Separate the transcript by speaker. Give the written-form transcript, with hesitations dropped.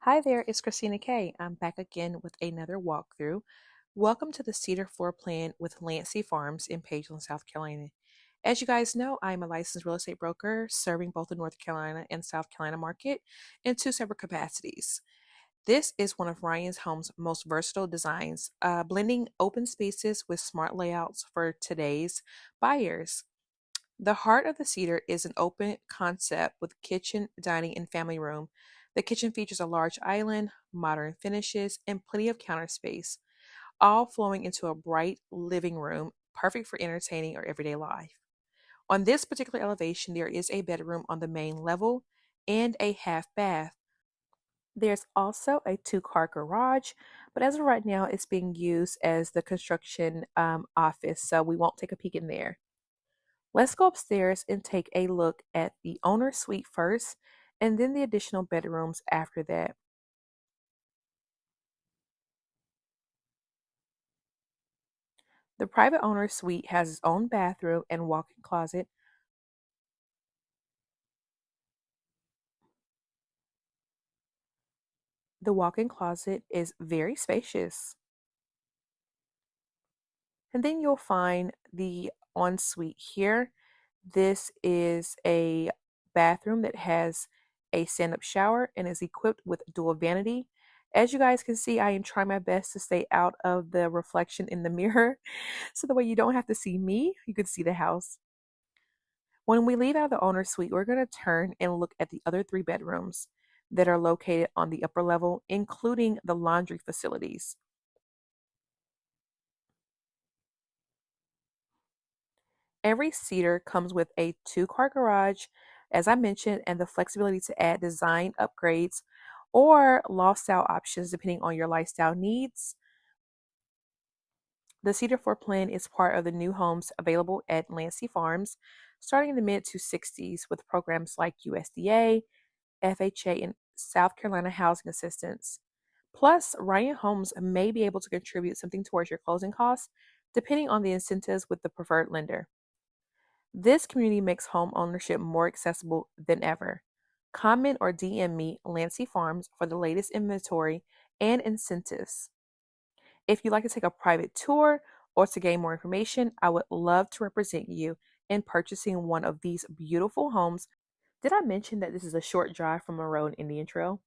Speaker 1: Hi there, it's Christina K. I'm back again with another walkthrough. Welcome to the Cedar floor plan with Lancy Farms in Pageland, South Carolina. As you guys know, I'm a licensed real estate broker serving both the North Carolina and South Carolina market in two separate capacities. This is one of Ryan's Home's most versatile designs, blending open spaces with smart layouts for today's buyers. The heart of the Cedar is an open concept with kitchen, dining, and family room. The kitchen features a large island, modern finishes, and plenty of counter space, all flowing into a bright living room, perfect for entertaining or everyday life. On this particular elevation, there is a bedroom on the main level and a half bath. There's also a two-car garage, but as of right now, it's being used as the construction office, so we won't take a peek in there. Let's go upstairs and take a look at the owner suite first, and then the additional bedrooms after that. The private owner suite has its own bathroom and walk-in closet. The walk-in closet is very spacious. And then you'll find the ensuite here. This is a bathroom that has a stand-up shower and is equipped with dual vanity. As you guys can see, I am trying my best to stay out of the reflection in the mirror. So the way you don't have to see me, you can see the house. When we leave out of the owner's suite, we're going to turn and look at the other three bedrooms that are located on the upper level, including the laundry facilities. Every Cedar comes with a two-car garage, as I mentioned, and the flexibility to add design upgrades or loft style options depending on your lifestyle needs. The Cedar floor plan is part of the new homes available at Lancy Farms, starting in the mid 260s with programs like USDA, FHA, and South Carolina housing assistance. Plus, Ryan Homes may be able to contribute something towards your closing costs, depending on the incentives with the preferred lender. This community makes home ownership more accessible than ever. Comment or DM me, Lancy Farms, for the latest inventory and incentives. If you'd like to take a private tour or to gain more information, I would love to represent you in purchasing one of these beautiful homes. Did I mention that this is a short drive from a road in Indian Trail?